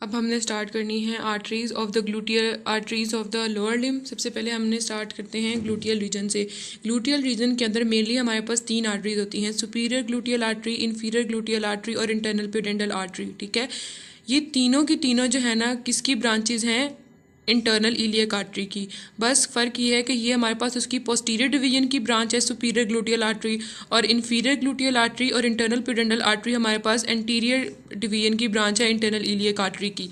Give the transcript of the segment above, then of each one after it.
अब हमने स्टार्ट करनी है arteries of the gluteal arteries of the lower limb. सबसे पहले हमने स्टार्ट करते हैं ग्लूटियल रीजन से। ग्लूटियल रीजन के अंदर मेनली हमारे पास 3 आर्टरीज होती हैं, superior gluteal artery, inferior gluteal artery और इंटरनल प्यूडेंटल आर्टरी। ठीक है, ये तीनों की तीनों जो है ना किसकी ब्रांचेज हैं, इंटरनल इलियक आर्टरी की। बस फ़र्क ये है कि ये हमारे पास उसकी पोस्टीरियर डिवीजन की ब्रांच है सुपीरियर ग्लूटियल आर्टरी, और इन्फीरियर ग्लूटियल आर्टरी और इंटरनल प्यूडेंटल आर्टरी हमारे पास एंटीरियर डिवीजन की ब्रांच है इंटरनल इलियक आर्टरी की।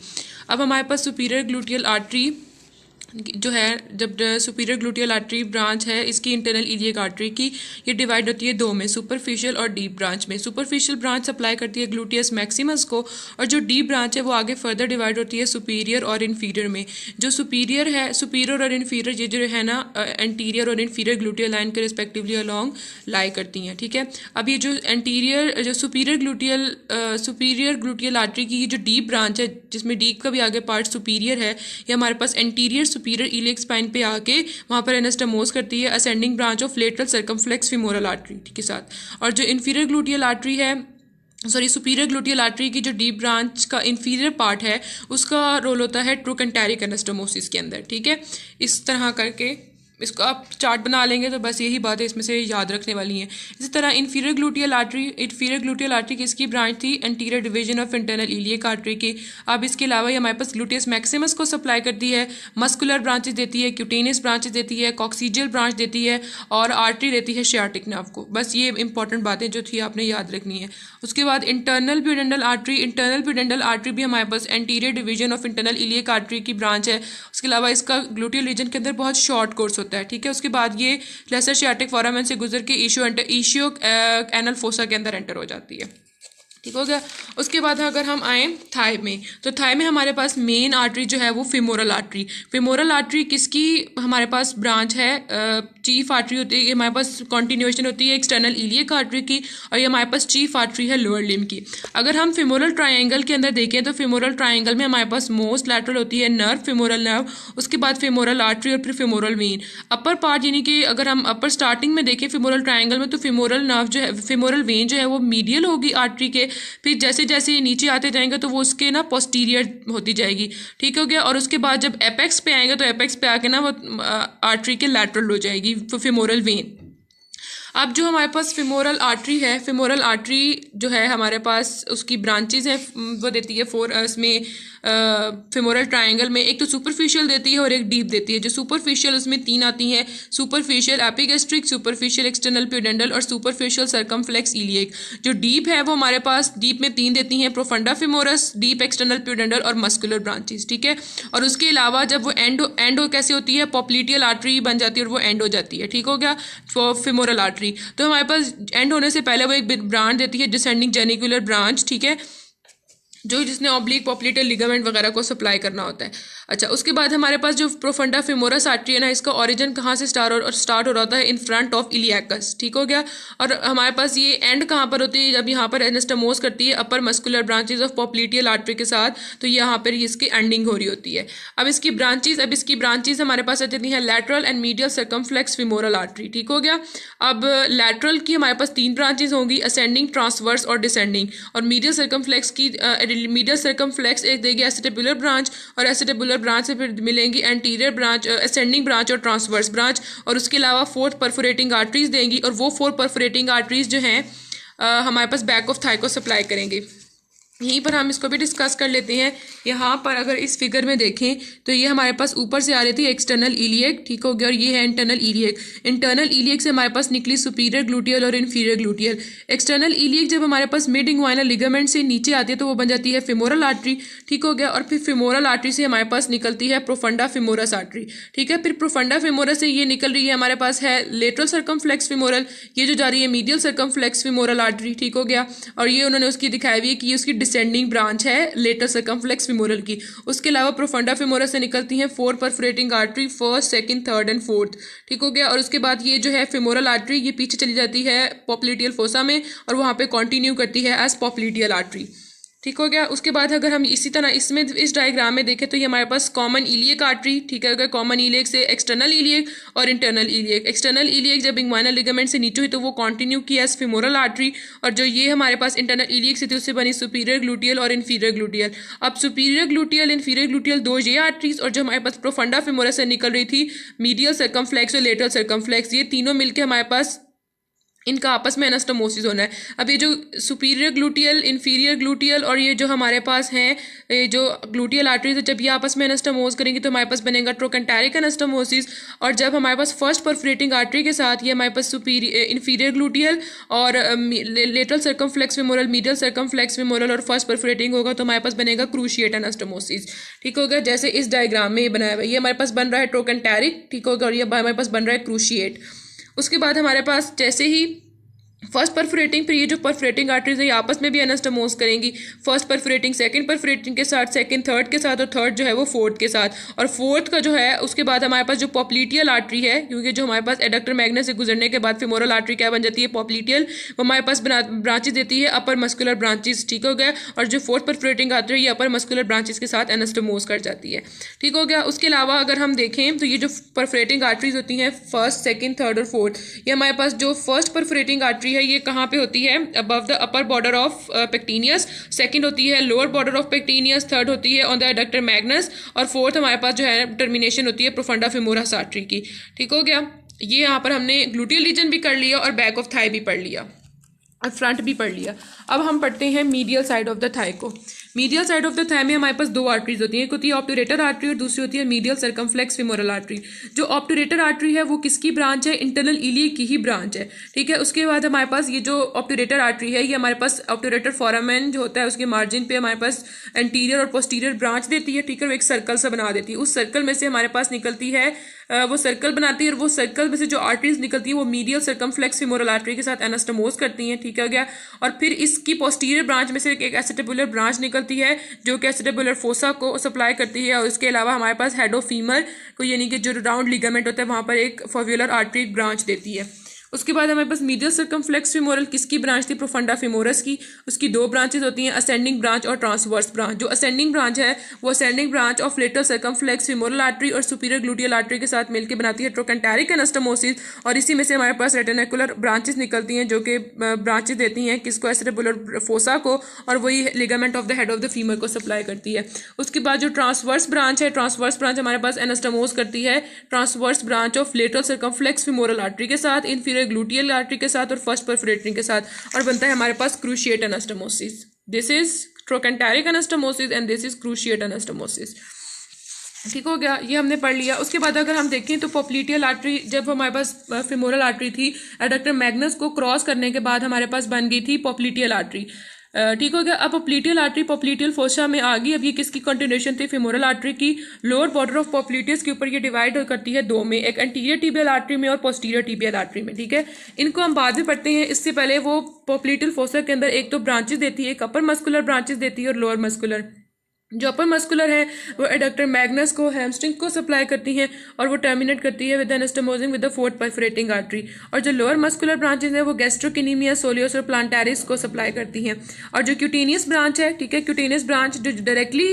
अब हमारे पास सुपीरियर ग्लूटियल आर्टरी जो है, जब सुपीरियर ग्लूटियल आर्टरी ब्रांच है इसकी इंटरनल इलियक आर्टरी की, ये डिवाइड होती है दो में, सुपरफिशियल और डीप ब्रांच में। सुपरफिशियल ब्रांच सप्लाई करती है ग्लूटियस मैक्सिमस को, और जो डीप ब्रांच है वो आगे फर्दर डिवाइड होती है सुपीरियर और इन्फीरियर में। जो सुपीरियर है, सुपीरियर और इन्फीरियर ये जो है ना एंटीरियर और इन्फीरियर ग्लूटियल लाइन के रिस्पेक्टिवली अलॉन्ग लाई करती हैं। ठीक है, अब ये जो एंटीरियर जो सुपीरियर ग्लूटियल आर्टरी की जो डीप ब्रांच है, जिसमें डीप का भी आगे पार्ट सुपीरियर है, ये हमारे पास एंटीरियर सुपीरियर इलियक स्पाइन पे आके वहाँ पर एनास्टमोस करती है ascending branch of lateral circumflex femoral artery के साथ। और जो इन्फीरियर ग्लूटियल आर्टरी है, सुपीरियर ग्लूटियल आर्टरी की जो डीप ब्रांच का इन्फीरियर पार्ट है उसका रोल होता है ट्रोकेंटेरिक एनास्टमोसिस के अंदर। ठीक है, इस तरह करके इसको आप चार्ट बना लेंगे तो बस यही बातें इसमें से याद रखने वाली हैं। इसी तरह इन्फीरियर ग्लूटियल आर्टरी किसकी ब्रांच थी, anterior division of internal iliac artery की। अब इसके अलावा ये हमारे पास ग्लूटियस मैक्सिमस को सप्लाई करती है, मस्कुलर ब्रांचेस देती है, क्यूटेनियस ब्रांचेस देती है, कॉक्सीजियल ब्रांच देती है, और आर्टरी देती है शियाटिक नर्व को। बस ये इंपॉर्टेंट बातें जो थी आपने याद रखनी है। उसके बाद इंटरनल प्यूडेंटल आर्टरी भी हमारे पास anterior division of internal iliac artery की ब्रांच है। उसके अलावा इसका ग्लूटियल रीजन के अंदर बहुत शॉर्ट कोर्स होता है। ठीक है, उसके बाद ये लेसर शियाटिक फोरामेन से गुजर के इशियो एनल फोसा के अंदर एंटर हो जाती है। ठीक हो गया। उसके बाद अगर हम आए थाई में, तो थाई में हमारे पास मेन आर्टरी जो है वो फिमोरल आर्टरी किसकी हमारे पास ब्रांच है, चीफ आर्टरी होती है, ये हमारे पास कॉन्टिन्यूएशन होती है एक्सटर्नल इलियक आर्टरी की, और ये हमारे पास चीफ आर्टरी है लोअर लिम्ब की। अगर हम फिमोरल ट्रायंगल के अंदर देखें तो फिमोरल ट्रायंगल में हमारे पास मोस्ट लैटरल होती है नर्व, फिमोरल नर्व, उसके बाद फिमोरल आर्टरी और फिर फिमोरल वेन। अपर पार्ट यानी कि अगर हम अपर स्टार्टिंग में देखें फिमोरल ट्रायंगल में, तो फिमोरल नर्व जो है, फिमोरल वेन जो है वो मीडियल होगी आर्टरी के, फिर जैसे जैसे ये नीचे आते जाएंगे तो वो उसके ना पोस्टीरियर होती जाएगी। ठीक हो गया। और उसके बाद जब एपेक्स पे आएंगे तो एपेक्स पे आके ना वो आर्टरी के लैटरल हो जाएगी फिमोरल वेन। अब जो हमारे पास फिमोरल आर्टरी है, फिमोरल आर्टरी जो है हमारे पास उसकी ब्रांचेज हैं, वो देती है 4 इसमें फिमोरल ट्रायंगल में, एक तो सुपरफिशियल देती है और एक डीप देती है। जो सुपरफिशियल उसमें 3 आती हैं, सुपरफिशियल एपिगैस्ट्रिक, सुपरफिशियल एक्सटर्नल प्यूडेंटल और सुपरफिशियल सर्कमफ्लेक्स इलियक। जो डीप है वो हमारे पास डीप में 3 देती हैं, प्रोफंडा फिमोरस, डीप एक्सटर्नल प्यूडेंटल और मस्कुलर ब्रांचेस। ठीक है, और उसके अलावा जब वो एंड कैसे होती है, पॉप्लिटियल आर्टरी बन जाती है और वो एंड हो जाती है। ठीक हो गया, फिमोरल आर्टरी। तो हमारे पास एंड होने से पहले वो एक ब्रांच देती है डिसेंडिंग जेनिकुलर ब्रांच। ठीक है, जो जिसने ऑब्लिक पॉप्लिटल लिगामेंट वगैरह को सप्लाई करना होता है। अच्छा, उसके बाद हमारे पास जो प्रोफंडा फिमोरस आर्टरी है ना, इसका ओरिजिन कहाँ से स्टार्ट हो रहा होता है, इन फ्रंट ऑफ इलियाकस। ठीक हो गया। और हमारे पास ये एंड कहाँ पर होती है, जब यहाँ पर एनास्टमोस करती है upper muscular branches of popliteal artery के साथ, तो यहाँ पर इसकी एंडिंग हो रही होती है। अब इसकी ब्रांचेज हमारे पास आ जाती हैं lateral and medial circumflex femoral artery. ठीक हो गया। अब लैटरल की हमारे पास 3 ब्रांचेज होंगी, असेंडिंग, ट्रांसवर्स और डिसेंडिंग। और मीडियल सर्कमफ्लेक्स की मीडियल सर्कमफ्लेक्स एक देगी एसिटेबुलर ब्रांच, और एसिटेबुलर ब्रांच से फिर मिलेंगी एंटीरियर ब्रांच, असेंडिंग ब्रांच और ट्रांसवर्स ब्रांच। और उसके अलावा 4 परफोरेटिंग आर्टरीज देंगी, और वो 4 परफोरेटिंग आर्टरीज जो हैं हमारे पास बैक ऑफ थाई को सप्लाई करेंगे। यहीं पर हम इसको भी डिस्कस कर लेते हैं। यहाँ पर अगर इस फिगर में देखें तो ये हमारे पास ऊपर से आ रही थी एक्सटर्नल इलियक। ठीक हो गया, और ये है इंटरनल इलियक। इंटरनल इलियक से हमारे पास निकली सुपीरियर ग्लूटियल और इन्फीरियर ग्लूटियल। एक्सटर्नल इलियक जब हमारे पास मिड इंग्वाइनल लिगामेंट से नीचे आती है तो वो बन जाती है फिमोरल आर्टरी। ठीक हो गया। और फिर फिमोरल आर्टरी से हमारे पास निकलती है प्रोफंडा फिमोरस आर्टरी। ठीक है, फिर प्रोफंडा फिमोरस से ये निकल रही है हमारे पास है लेटरल सर्कमफ्लेक्स फिमोरल, ये जो जा रही है मीडियल सर्कमफ्लेक्स फिमोरल आर्टरी। ठीक हो गया। और ये उन्होंने उसकी दिखाई हुई है कि उसकी डिसेंडिंग ब्रांच है लेटर सर्कमफ्लेक्स फिमोरल की। उसके अलावा प्रोफंडा फिमोरस से निकलती हैं 4 perforating artery, 1st, 2nd, 3rd and 4th। ठीक हो गया। और उसके बाद ये जो है फिमोरल आर्टरी ये पीछे चली जाती है पॉप्लिटियल फोसा में, और वहाँ पे कंटिन्यू करती है एज पॉप्लिटियल आर्टरी। ठीक हो गया। उसके बाद अगर हम इसी तरह इसमें इस डायग्राम में देखें तो ये हमारे पास कॉमन इलियक आर्टरी, ठीक है, अगर कॉमन इलियक से एक्सटर्नल इलियक और इंटरनल इलियक। एक्सटर्नल इलियक जब इंग्वाइनल लिगामेंट से नीचे हुई तो वो कंटिन्यू किया एज फेमोरल आर्टरी, और जो ये हमारे पास इंटरनल इलियक से थी उससे बनी सुपीरियर ग्लूटियल और इन्फीरियर ग्लूटियल। अब सुपीरियर ग्लूटियल इन्फीरियर ग्लूटियल दो ये आर्टरीज, और जो हमारे पास प्रोफंडा फेमोरस से निकल रही थी मीडियल सर्कमफ्लेक्स और लेटरल सर्कमफ्लेक्स, ये तीनों मिलकर हमारे पास इनका आपस में एनास्टोमोसिस होना है। अब ये जो सुपीरियर ग्लूटियल, इन्फीरियर ग्लूटियल और ये जो हमारे पास हैं ये जो ग्लूटियल आर्टरीज, जब ये आपस में एनास्टोमोस करेंगे तो हमारे पास बनेगा ट्रोकेंटेरिक एनास्टोमोसिस। और जब हमारे पास फर्स्ट परफोरेटिंग आर्टरी के साथ ये हमारे पास इन्फीरियर ग्लूटियल और lateral circumflex femoral, medial circumflex femoral और फर्स्ट परफोरेटिंग होगा तो हमारे पास बनेगा क्रूशिएट एनास्टोमोसिस। ठीक होगा, जैसे इस डायग्राम में ये बनाया हुआ है, ये हमारे पास बन रहा है ट्रोकेंटेरिक, ठीक होगा, और ये हमारे पास बन रहा है क्रूशिएट। उसके बाद हमारे पास जैसे ही फर्स्ट परफोरेटिंग, फिर ये जो परफोरेटिंग आर्टरीज है ये आपस में भी एनास्टोमोस करेंगी। फर्स्ट परफोरेटिंग सेकंड परफोरेटिंग के साथ, सेकंड थर्ड के साथ, और थर्ड जो है वो फोर्थ के साथ, और फोर्थ का जो है उसके बाद हमारे पास जो पॉप्लीटियल आर्टरी है, क्योंकि जो हमारे पास एडक्टर मैग्नस से गुजरने के बाद फेमोरल आर्टरी क्या बन जाती है, पॉप्लीटियल, वो हमारे पास ब्रांचेज देती है अपर मस्कुलर ब्रांचेज। ठीक हो गया, और जो फोर्थ परफोरेटिंग आर्टरी ये अपर मस्कुलर ब्रांचेज के साथ एनास्टोमोस कर जाती है। ठीक हो गया। उसके अलावा अगर हम देखें तो ये जो परफोरेटिंग आर्टरीज होती हैं फर्स्ट, सेकंड, थर्ड और फोर्थ, ये हमारे पास जो फर्स्ट परफोरेटिंग आर्टरी है ये कहाँ पे होती है, above the upper border of pectineus, second होती है lower border of pectineus, third होती है ऑन द एडक्टर मैग्नस, और फोर्थ हमारे पास जो है टर्मिनेशन होती है प्रोफंडा फेमोरस आर्टरी की। ठीक हो गया, ये यहाँ पर हमने ग्लूटियल रीजन भी कर लिया और बैक ऑफ थाई भी पढ़ लिया और फ्रंट भी पढ़ लिया। अब हम पढ़ते हैं medial side of the thigh को। Medial side of the thigh में हमारे पास दो आर्टरीज होती हैं, एक होती है ऑब्टुरेटर आर्टरी और दूसरी होती है मीडियल सर्कमफ्लेक्स फेमोरल आर्टरी। जो ऑब्टुरेटर आर्टरी है वो किसकी ब्रांच है, इंटरनल इलियक की ही ब्रांच है। ठीक है, उसके बाद हमारे पास ये जो ऑब्टुरेटर आर्टरी है ये हमारे पास ऑब्टुरेटर फोरामेन जो होता है उसके मार्जिन पे हमारे पास एंटीरियर और पोस्टीरियर ब्रांच देती है। ठीक है, वो एक सर्कल सा बना देती है, उस सर्कल में से हमारे पास निकलती है वो सर्कल बनाती है, और वो सर्कल में से जो आर्टरीज निकलती है वो मीडियल सर्कमफ्लेक्स फेमोरल आर्टरी के साथ एनास्टोमोस करती हैं। ठीक है गया, और फिर इसकी पोस्टीरियर ब्रांच में से एक एसिटेबुलर ब्रांच निकलती है जो कि एसिटेबुलर फोसा को सप्लाई करती है, और इसके अलावा हमारे पास हेड ऑफ फीमर को यानी कि जो राउंड लिगामेंट होता है वहाँ पर एक फोव्युलर आर्टरी ब्रांच देती है। उसके बाद हमारे पास मीडियल सर्कमफ्लेक्स फेमोरल किसकी ब्रांच थी, प्रोफंडा फेमोरस की। उसकी दो ब्रांचेस होती हैं, असेंडिंग ब्रांच और ट्रांसवर्स ब्रांच। जो असेंडिंग ब्रांच है वो ascending branch of lateral circumflex femoral artery और सुपीरियर ग्लूटियल आर्टरी के साथ मिलकर बनाती है ट्रोकेंटेरिक एनास्टोमोसिस, और इसी में से हमारे पास रेटिकुलर ब्रांचेस निकलती हैं जो कि ब्रांचेस देती हैं किसको, एसिटेबुलर फोसा को, और वही ligament of the head of the femur को सप्लाई करती है। उसके बाद जो ट्रांसवर्स ब्रांच है, ट्रांसवर्स ब्रांच हमारे पास एनास्टोमोस करती है transverse branch of lateral circumflex femoral artery के साथ, इन्फीरियर ग्लूटियल आर्टरी के साथ और फर्स्ट परफोरेटिंग के साथ, और बनता है हमारे पास cruciate anastomosis. This is trochanteric anastomosis and this is cruciate anastomosis. ठीक हो गया, ये हमने पढ़ लिया। उसके बाद अगर हम देखें तो पॉप्लीटियल आर्टरी, जब हमारे पास फेमोरल आर्टरी थी एडक्टर मैग्नस को क्रॉस करने के बाद हमारे पास बन गई थी पॉप्लीटियल आर्टरी। ठीक हो गया, अब पॉप्लीटियल आर्टरी पॉप्लीटियल फोसा में आ गई। अब ये किसकी कंटिन्यूएशन थी, फेमोरल आर्टरी की। लोअर बॉर्डर ऑफ पॉप्लीटियस के ऊपर ये डिवाइड करती है दो में, एक एंटीरियर टिबियल आर्टरी में और पोस्टीरियर टिबियल आर्टरी में। ठीक है, इनको हम बाद में पढ़ते हैं, इससे पहले वो पॉप्लीटियल फोसा के अंदर एक तो ब्रांचेस देती है, एक अपर मस्कुलर ब्रांचेस देती है और लोअर मस्कुलर। जो अपर मस्कुलर है वो एडक्टर मैग्नस को, हैमस्ट्रिंग को सप्लाई करती हैं और वो टर्मिनेट करती है with anastomosing with the fourth perforating artery. और जो लोअर मस्कुलर ब्रांचेस है वो गैस्ट्रोकिनीमिया, सोलियोस और प्लांटारिस को सप्लाई करती हैं। और जो क्यूटेनियस ब्रांच है, ठीक है, क्यूटेनियस ब्रांच जो डायरेक्टली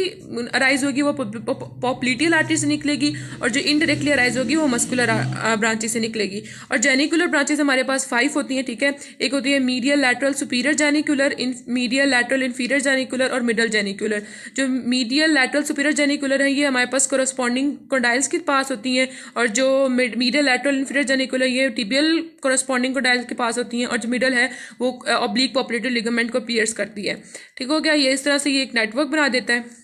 अराइज होगी वो पॉप्लीटियल आर्टरी से निकलेगी, और जो इनडायरेक्टली अराइज होगी वो मस्कुलर ब्रांचेस से निकलेगी। और जेनिकुलर ब्रांचेस हमारे पास 5 होती हैं। ठीक है, एक होती है medial lateral superior genicular, medial lateral inferior genicular और मिडल जेनिकुलर। जो मीडियल लैटरल सुपीरियर जेनिकुलर है ये हमारे पास कोरस्पॉन्डिंग कोंडाइल्स के पास होती हैं, और जो मीडियल लैटरल इन्फीरियर जेनिकुलर ये टिबियल कोरस्पॉन्डिंग कोंडाइल्स के पास होती हैं, और जो मिडल है वो ऑब्लिक पॉप्युलेटर लिगामेंट को पियर्स करती है। ठीक हो गया, ये इस तरह से ये एक नेटवर्क बना देता है।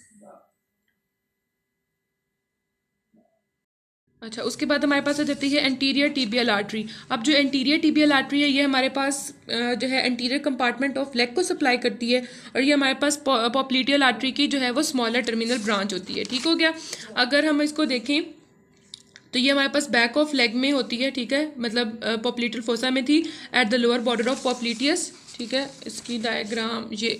अच्छा, उसके बाद हमारे पास आ जाती है एंटीरियर टिबियल आर्टरी। अब जो एंटीरियर टिबियल आर्टरी है ये हमारे पास जो है एंटीरियर कंपार्टमेंट ऑफ लेग को सप्लाई करती है, और ये हमारे पास पॉप्लीटियल आर्टरी की जो है वो स्मॉलर टर्मिनल ब्रांच होती है। ठीक हो गया, अगर हम इसको देखें तो ये हमारे पास बैक ऑफ लेग में होती है। ठीक है, मतलब पॉप्लीटियल फोसा में थी at the lower border of popliteus. ठीक है, इसकी डायग्राम ये,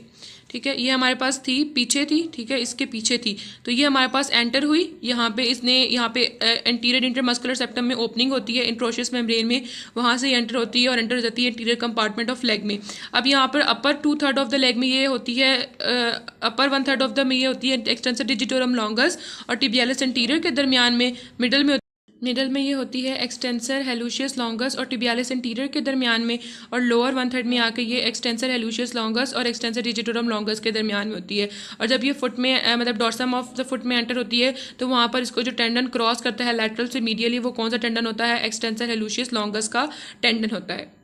ठीक है, ये हमारे पास थी, पीछे थी, ठीक है, इसके पीछे थी, तो ये हमारे पास एंटर हुई यहाँ पे, इसने यहाँ पे एंटीरियर इंटरमस्कुलर सेप्टम में ओपनिंग होती है इंट्रोशियस मेम्ब्रेन में, वहाँ से एंटर होती है और एंटर हो जाती है इंटीरियर कंपार्टमेंट ऑफ लेग में। अब यहाँ पर अपर 2/3 ऑफ द लेग में ये होती है, अपर 1/3 ऑफ द में ये होती है एक्सटेंसर डिजिटोरम लॉन्गस, और टिबियालिस एंटीरियर के दरमियान में मिडल में ये होती है एक्सटेंसर हेलुशियस लॉन्गस और टिबियालिस एंटीरियर के दरमियान में, और लोअर 1/3 में आके ये एक्सटेंसर हेलुशियस लॉन्गस और एक्सटेंसर डिजिटोरम लॉन्गस के दरमियान में होती है। और जब ये फुट में मतलब डॉर्सम ऑफ द फुट में एंटर होती है तो वहाँ पर इसको जो टेंडन क्रॉस करता है लैटरल से मीडियली, वो कौन सा टेंडन होता है, एक्सटेंसर हेलुशियस लॉन्गस का टेंडन होता है।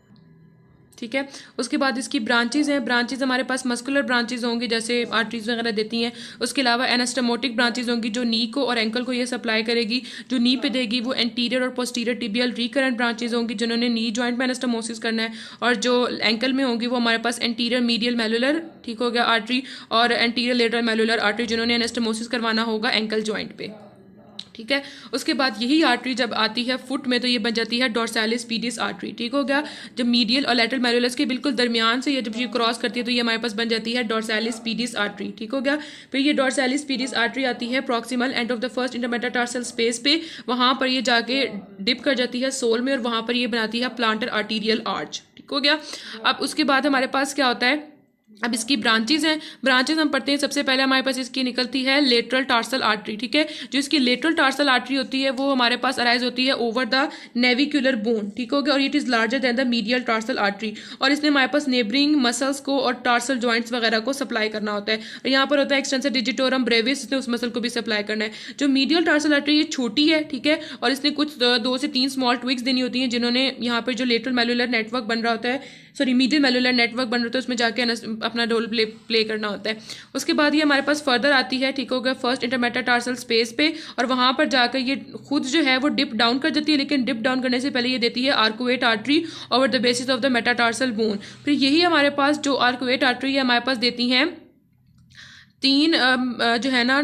ठीक है, उसके बाद इसकी ब्रांचेज हैं, ब्रांचेज हमारे पास मस्कुलर ब्रांचेज होंगी जैसे आर्टरीज वगैरह देती हैं, उसके अलावा एनास्टमोटिक ब्रांचेज होंगी जो नी को और एंकल को ये सप्लाई करेगी, जो नी पे देगी वो एंटीरियर और पोस्टीरियर टिबियल रिकरेंट ब्रांचेज होंगी जिन्होंने नी जॉइंट में एनास्टमोसिस करना है, और जो एंकल में होंगी वो हमारे पास एंटीरियर मीडियल मेलुलर, ठीक हो गया, आर्टरी, और एंटीरियर लेटरल मेलुलर आर्टरी जिन्होंने एनास्टमोसिस करवाना होगा एंकल जॉइंट पे। ठीक है, उसके बाद यही आर्टरी जब आती है फुट में तो ये बन जाती है डॉर्सालिस पीडिस आर्टरी। ठीक हो गया, जब मीडियल और लैटरल मेलुलस के बिल्कुल दरमियान से ये जब ये क्रॉस करती है तो ये हमारे पास बन जाती है डॉर्सालिस पीडिस आर्टरी। ठीक हो गया, फिर ये डॉर्सालिस पीडिस आर्टरी आती है proximal end of the first intermetatarsal space पे, वहाँ पर ये जाके डिप कर जाती है सोल में और वहाँ पर ये बनाती है प्लांटर आर्टीरियल आर्च। ठीक हो गया, अब उसके बाद हमारे पास क्या होता है, अब इसकी ब्रांचेज हैं, ब्रांचेज हम पढ़ते हैं, सबसे पहले हमारे पास इसकी निकलती है लेटरल टार्सल आर्टरी। ठीक है, जो इसकी लेटरल टार्सल आर्टरी होती है वो हमारे पास अराइज होती है ओवर द नेविक्युलर बोन। ठीक हो गया, और it is larger than the medial tarsal artery, और इसने हमारे पास नेबरिंग मसल्स को और टार्सल जॉइंट्स वगैरह को सप्लाई करना होता है। और यहाँ पर होता है एक्सटेंसर डिजिटोरम ब्रेविस, इसने उस मसल को भी सप्लाई करना है। जो मीडियल टार्सल आर्टरी ये छोटी है, ठीक है, और इसने कुछ 2 से 3 स्मॉल ट्विक्स देनी होती हैं जिन्होंने यहाँ पर जो लेटरल मेलुलर नेटवर्क बन रहा होता है, सॉरी मीडियल मेलुलर नेटवर्क बन रहा होता है, उसमें जाके अपना रोल प्ले करना होता है। उसके बाद ये हमारे पास फर्दर आती है, ठीक हो गया, फर्स्ट इंटरमेटाटार्सल स्पेस पे, और वहाँ पर जाकर ये खुद जो है वो डिप डाउन कर जाती है, लेकिन डिप डाउन करने से पहले ये देती है arcuate artery over the basis of the metatarsal bone. फिर यही हमारे पास जो आर्कुएट आर्टरी है हमारे पास देती हैं 3 जो है ना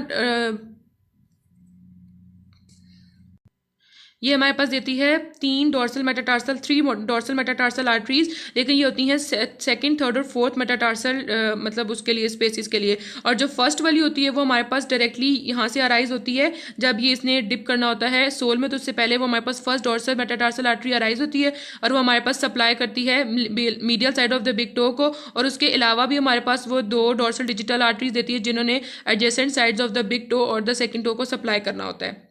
ये हमारे पास देती है 3 dorsal metatarsal 3 dorsal metatarsal arteries, लेकिन ये होती हैं सेकंड, थर्ड और फोर्थ मेटाटार्सल मतलब उसके लिए स्पेसिस के लिए। और जो फर्स्ट वाली होती है वो हमारे पास डायरेक्टली यहाँ से अराइज होती है जब ये इसने डिप करना होता है सोल में, तो उससे पहले वो हमारे पास first dorsal metatarsal artery arise होती है और वो हमारे पास सप्लाई करती है medial side of the big toe को। और उसके अलावा भी हमारे पास वो 2 डॉर्सल डिजिटल आर्टरीज देती है जिन्होंने adjacent sides of the big to और द सेकेंड टो को सप्लाई करना होता है।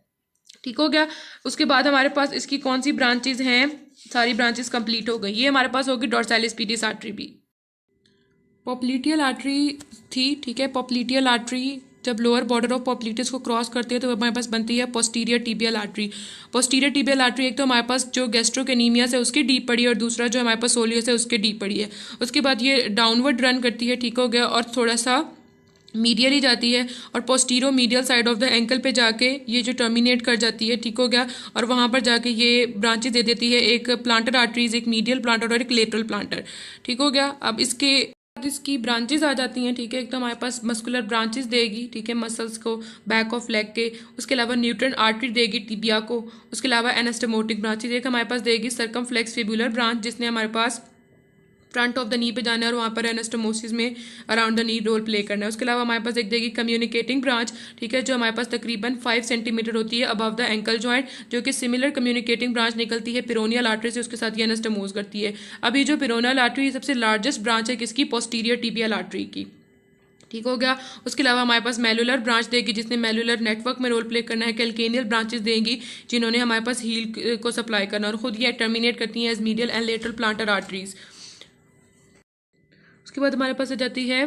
ठीक हो गया, उसके बाद हमारे पास इसकी कौन सी ब्रांचेज हैं, सारी ब्रांचेस कंप्लीट हो गई। ये हमारे पास होगी डॉर्सालिस पीडिस आर्टरी भी। पॉप्लिटियल आर्टरी थी, ठीक है, पॉप्लिटियल आर्टरी जब लोअर बॉर्डर ऑफ पॉप्लिटस को क्रॉस करती है तो हमारे पास बनती है posterior tibial artery. Posterior tibial artery एक तो हमारे पास जो गैस्ट्रोकेनीमिया से उसकी डीप पड़ी है और दूसरा जो हमारे पास सोलियस है उसके डीप पड़ी है। उसके बाद ये डाउनवर्ड रन करती है, ठीक हो गया, और थोड़ा सा मीडियली जाती है और postero medial side of the ankle पे जाके ये जो टर्मिनेट कर जाती है, ठीक हो गया, और वहाँ पर जाके ये ब्रांचेस दे देती है, एक प्लांटर आर्टरीज, एक मीडियल प्लांटर और एक लेटरल प्लांटर। ठीक हो गया, अब इसकी ब्रांचेस आ जाती हैं, ठीक है, एक तो हमारे पास मस्कुलर ब्रांचेस देगी, ठीक है, मसल्स को बैक ऑफ लेग के, उसके अलावा न्यूट्रन आर्टरी देगी टिबिया को, उसके अलावा एनास्टमोटिक ब्रांचेस एक हमारे पास देगी सर्कमफ्लेक्स फिबुलर ब्रांच जिसने हमारे पास फ्रंट ऑफ द नी पे जाना है और वहाँ पर एनास्टमोसिस में around the knee role play करना है। उसके अलावा हमारे पास एक देगी कम्युनिकेटिंग ब्रांच, ठीक है, जो हमारे पास तकरीबन 5 सेंटीमीटर होती है अबव द एंकल जॉइंट, जो कि सिमिलर कम्युनिकेटिंग ब्रांच निकलती है पिरोनियल आर्टरी से, उसके साथ ये एनास्टमोस करती है। अभी जो पिरोनियल आर्टरी सबसे लार्जेस्ट ब्रांच है किसकी, पोस्टीरियर टिबियल आर्टरी की। ठीक हो गया, उसके अलावा हमारे पास मेलुलर ब्रांच देगी जिसने मेलुलर नेटवर्क में रोल प्ले करना है। कैल्केनियल ब्रांचेस देंगी जिन्होंने हमारे पास हील को सप्लाई करना, और खुद ये टर्मिनेट करती हैं as medial and lateral plantar arteries. उसके बाद हमारे पास आ जाती है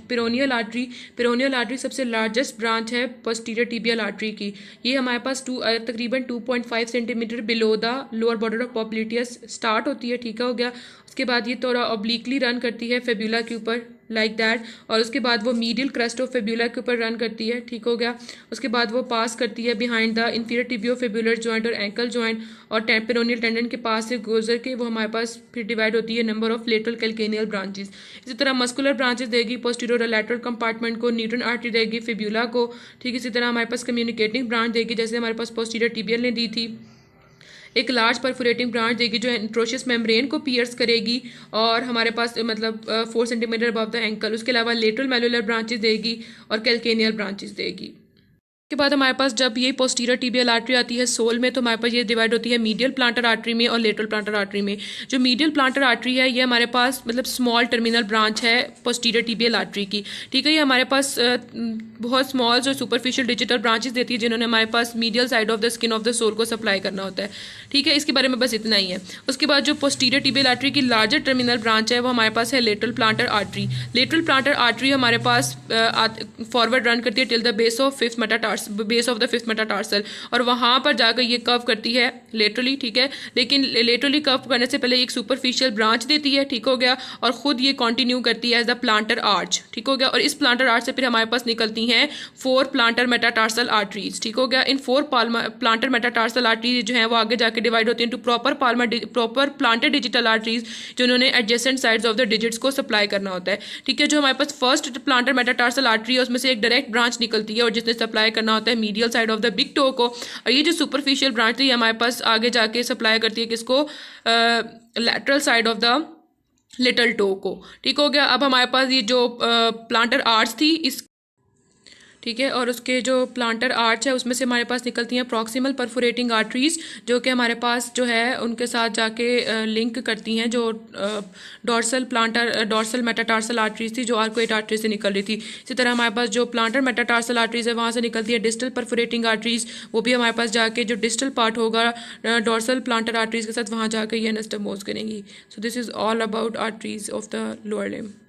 पिरोनियल आर्टरी। पिरोनियल आर्टरी सबसे लार्जेस्ट ब्रांच है पोस्टीरियर टिबियल आर्टरी की। ये हमारे पास तकरीबन 2.5 centimetre below the lower border of popliteus start होती है, ठीक हो गया। उसके बाद ये थोड़ा ऑब्लिकली रन करती है फेब्यूला के ऊपर लाइक दैट, और उसके बाद वो मीडियल क्रस्ट ऑफ फेब्यूला के ऊपर रन करती है, ठीक हो गया। उसके बाद वो पास करती है बिहाइंड द इंफीरियर टिबियो फेब्यूलर जॉइंट और एंकल जॉइंट, और पेरोनियल टेंडन के पास से गुजर के वो हमारे पास फिर डिवाइड होती है number of lateral calcaneal branches. इसी तरह मस्कुलर ब्रांचेस देगी पोस्टीरियर और लैटरल कंपार्टमेंट को, न्यूट्रन आर्टरी देगी फिब्यूला को, ठीक। इसी तरह हमारे पास कम्युनिकेटिंग ब्रांच देगी जैसे हमारे पास पोस्टीरियर टिबियल ने दी थी। एक लार्ज परफोरेटिंग ब्रांच देगी जो एंट्रोशियस मेम्ब्रेन को पियर्स करेगी और हमारे पास मतलब 4 सेंटीमीटर अबव द एंकल। उसके अलावा लेटरल मेलुलर ब्रांचेस देगी और कैल्केनियल ब्रांचेस देगी। के बाद हमारे पास जब ये पोस्टीरियर टिबियल आर्टरी आती है सोल में, तो हमारे पास ये डिवाइड होती है मीडियल प्लांटर आर्टरी में और लेटरल प्लांटर आर्टरी में। जो मीडियल प्लांटर आर्टरी है ये हमारे पास मतलब स्मॉल टर्मिनल ब्रांच है पोस्टीरियर टिबियल आर्टरी की, ठीक है। ये हमारे पास बहुत स्मॉल जो सुपरफिशियल डिजिटल ब्रांचेस देती है जिन्होंने हमारे पास medial side of the skin of the sole को सप्लाई करना होता है, ठीक है। इसके बारे में बस इतना ही है। उसके बाद जो पोस्टीरियर टिबियल आर्टरी की लार्जर टर्मिनल ब्रांच है वो हमारे पास है lateral planter artery. Lateral planter artery हमारे पास फॉरवर्ड रन करती है till the base of fifth metatarsal और वहाँ पर जाकर ये कर्व करती है लेटरली, ठीक है। लेकिन लेटरली कर्व करने से पहले एक सुपरफिशियल ब्रांच देती है, ठीक हो गया, और खुद ये कंटिन्यू करती है एज द प्लांटर आर्च, ठीक हो गया। और इस प्लांटर आर्च से फिर हमारे पास निकलती हैं 4 प्लांटर मेटाटार्सल आर्टरीज, ठीक हो गया। इन 4 प्लांटर मेटाटार्सल आर्टरीज जो हैं वो आगे जाके डिवाइड होती हैं two proper plantar digital arteries जिन्होंने adjacent sides of the digits को सप्लाई करना होता है, ठीक है। जो हमारे पास फर्स्ट प्लांटर मेटाटार्सल आर्टरी है उसमें से एक डायरेक्ट ब्रांच निकलती है और जिसने सप्लाई करना होता है medial side of the big toe को। और ये जो सुपरफिशियल ब्रांच थी हमारे पास आगे जाके सप्लाई करती है किसको, lateral side of the little toe को, ठीक हो गया। अब हमारे पास ये जो प्लांटर आर्च थी इस, ठीक है, और उसके जो प्लांटर आर्च है उसमें से हमारे पास निकलती हैं प्रॉक्सिमल परफोरेटिंग आर्टरीज जो कि हमारे पास जो है उनके साथ जाके लिंक करती हैं जो डॉर्सल मेटाटार्सल आर्टरीज थी जो आर्कोइड आर्टरी से निकल रही थी। इसी तरह हमारे पास जो प्लांटर मेटाटार्सल आर्टरीज है वहाँ से निकलती है डिस्टल परफोरेटिंग आर्टरीज, वो भी हमारे पास जाके जो डिस्टल पार्ट होगा डॉर्सल प्लांटर आर्टरीज के साथ वहाँ जाके ये एनास्टमोज करेंगी। So this is all about arteries of the lower limb.